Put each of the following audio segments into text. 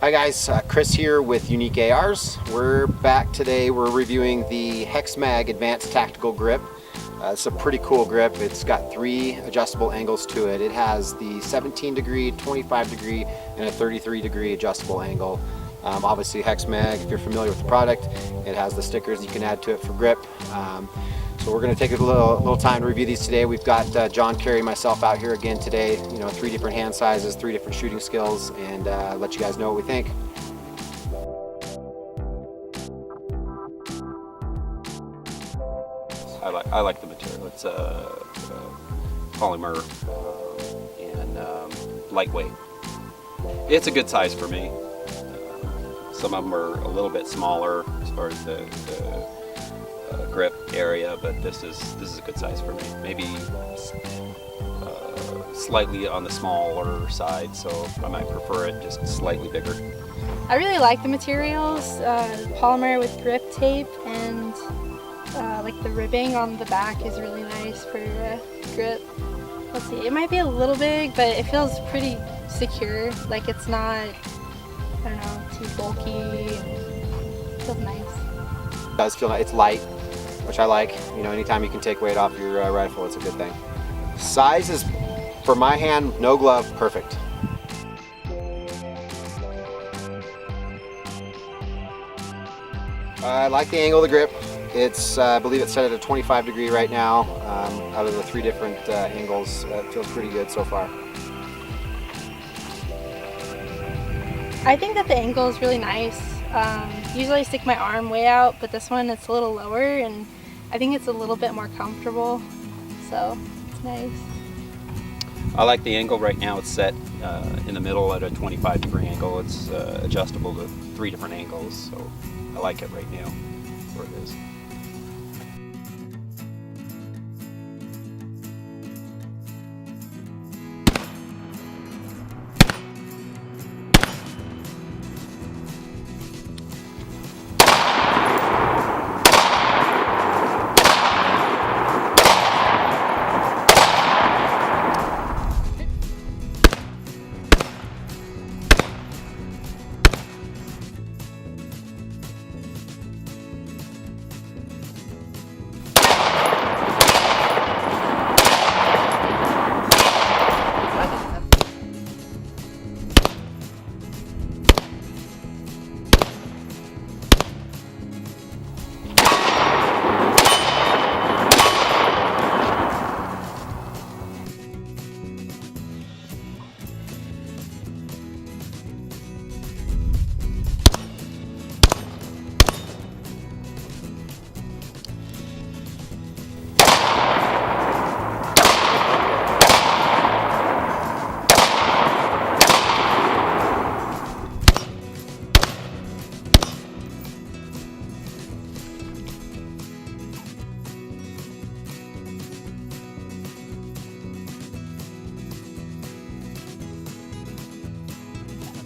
Hi guys, Chris here with Unique-ARs. We're back today. We're reviewing the Hexmag Advanced Tactical Grip. It's a pretty cool grip. It's got 3 adjustable angles to it. It has the 17 degree, 25 degree, and a 33 degree adjustable angle. Obviously Hexmag, if you're familiar with the product, it has the stickers you can add to it for grip. So we're going to take a little time to review these today. We've got John, Carey, myself out here again today. 3 different hand sizes, 3 different shooting skills, and let you guys know what we think. I like the material. It's polymer and lightweight. It's a good size for me. Some of them are a little bit smaller as far as the grip area, but this is a good size for me. Maybe slightly on the smaller side, so I might prefer it just slightly bigger. I really like the materials, polymer with grip tape, and like the ribbing on the back is really nice for grip. Let's see, it might be a little big, but it feels pretty secure. Like it's not, I don't know, too bulky. It feels nice. It does feel nice. It's light, which I like. Anytime you can take weight off your rifle, it's a good thing. Size is, for my hand, no glove, perfect. I like the angle of the grip. It's, I believe it's set at a 25 degree right now. Out of the 3 different angles, it feels pretty good so far. I think that the angle is really nice. Usually I stick my arm way out, but this one it's a little lower, and I think it's a little bit more comfortable, so it's nice. I like the angle right now. It's set in the middle at a 25 degree angle. It's adjustable to 3 different angles, so I like it right now where it is.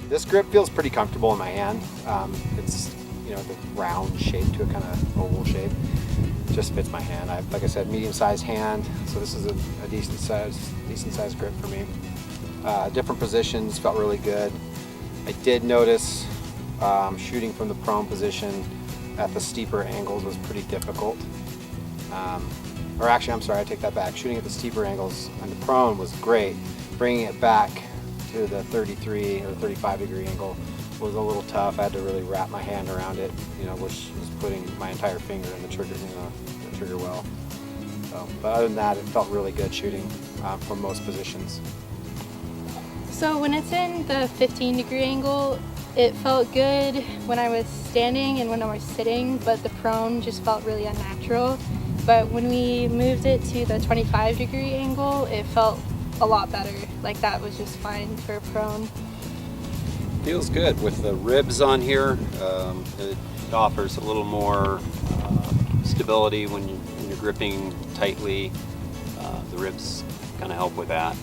This grip feels pretty comfortable in my hand. It's the round shape to a kind of oval shape. It just fits my hand. Like I said, medium-sized hand, so this is a decent size grip for me. Different positions felt really good. I did notice shooting from the prone position at the steeper angles was pretty difficult. Or actually, I'm sorry, I take that back. Shooting at the steeper angles on the prone was great. Bringing it back to the 33 or 35 degree angle was a little tough. I had to really wrap my hand around it, which was putting my entire finger in the trigger well. So, but other than that, it felt really good shooting from most positions. So when it's in the 15 degree angle, it felt good when I was standing and when I was sitting, but the prone just felt really unnatural. But when we moved it to the 25 degree angle, it felt a lot better. Like that was just fine for prone. Feels good with the ribs on here. It offers a little more stability when you're gripping tightly. The ribs kind of help with that.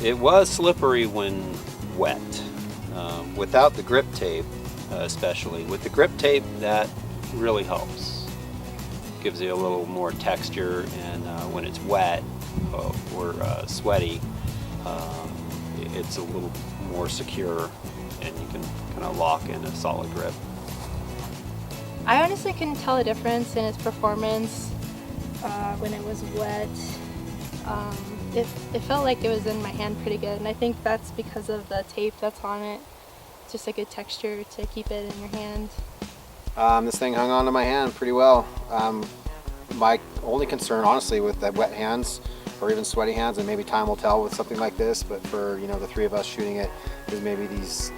It was slippery when wet. Without the grip tape, especially. With the grip tape, that really helps. Gives you a little more texture, and when it's wet, or sweaty, it's a little more secure, and you can kind of lock in a solid grip. I honestly couldn't tell a difference in its performance when it was wet. It felt like it was in my hand pretty good, and I think that's because of the tape that's on it. It's just a good texture to keep it in your hand. This thing hung on to my hand pretty well. My only concern, honestly, with the wet hands or even sweaty hands, and maybe time will tell with something like this, but for the three of us shooting it, is maybe these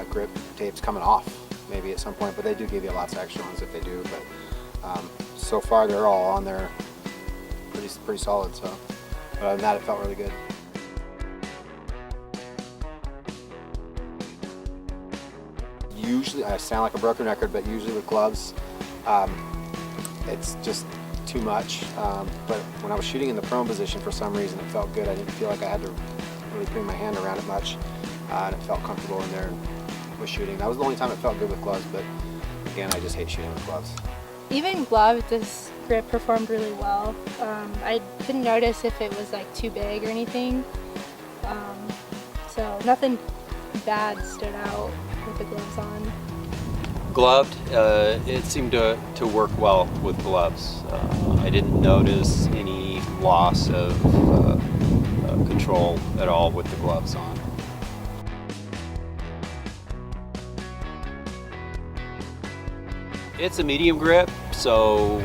grip tapes coming off maybe at some point. But they do give you lots of extra ones if they do. But so far they're all on there pretty solid. So, but other than that, it felt really good. Usually, I sound like a broken record, but usually with gloves, it's just too much. But when I was shooting in the prone position, for some reason, it felt good. I didn't feel like I had to really bring my hand around it much, and it felt comfortable in there with shooting. That was the only time it felt good with gloves, but again, I just hate shooting with gloves. Even gloved, this grip performed really well. I didn't notice if it was like too big or anything, so nothing bad stood out with the gloves on. Gloved, it seemed to work well with gloves. I didn't notice any loss of control at all with the gloves on. It's a medium grip, so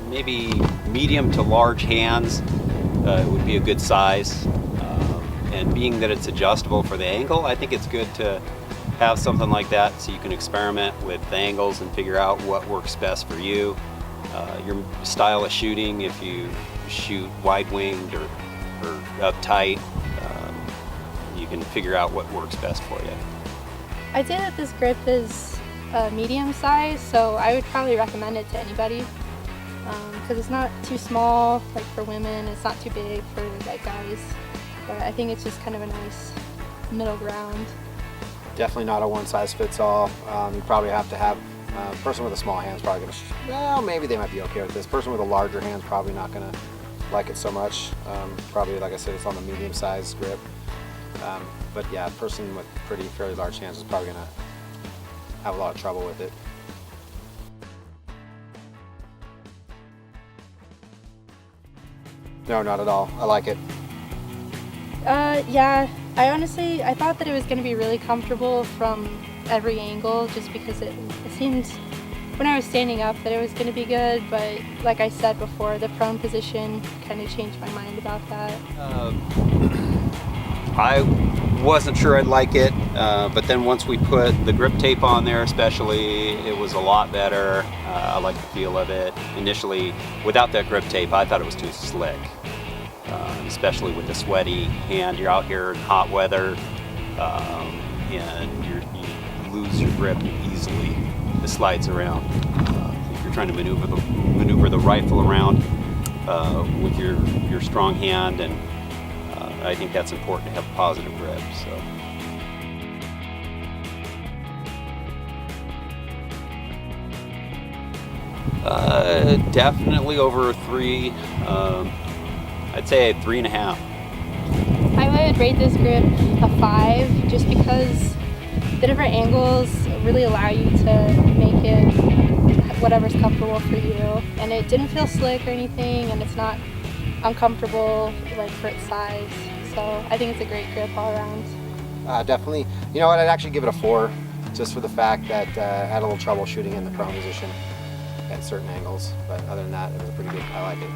maybe medium to large hands would be a good size. And being that it's adjustable for the angle, I think it's good to have something like that so you can experiment with the angles and figure out what works best for you. Your style of shooting, if you shoot wide-winged or uptight, you can figure out what works best for you. I'd say that this grip is medium size, so I would probably recommend it to anybody because it's not too small like for women, it's not too big for like guys. But I think it's just kind of a nice middle ground. Definitely not a one-size-fits-all. You probably have to have a person with a small hand is probably going to, well, maybe they might be okay with this. Person with a larger hand is probably not going to like it so much. Probably, like I said, it's on the medium-sized grip. But yeah, a person with fairly large hands is probably going to have a lot of trouble with it. No, not at all. I like it. Yeah, I thought that it was going to be really comfortable from every angle just because it seemed when I was standing up that it was going to be good, but like I said before, the prone position kind of changed my mind about that. I wasn't sure I'd like it, but then once we put the grip tape on there especially, it was a lot better. I like the feel of it. Initially, without that grip tape, I thought it was too slick. Especially with the sweaty hand, you're out here in hot weather, and you lose your grip easily. It slides around. If you're trying to maneuver the rifle around with your strong hand, and I think that's important to have a positive grip. So. Definitely over a 3. I'd say a 3.5. I would rate this grip a 5 just because the different angles really allow you to make it whatever's comfortable for you. And it didn't feel slick or anything, and it's not uncomfortable like for its size. So I think it's a great grip all around. Definitely. You know what, I'd actually give it a 4 just for the fact that I had a little trouble shooting in the prone position at certain angles. But other than that, it was pretty good. I like it.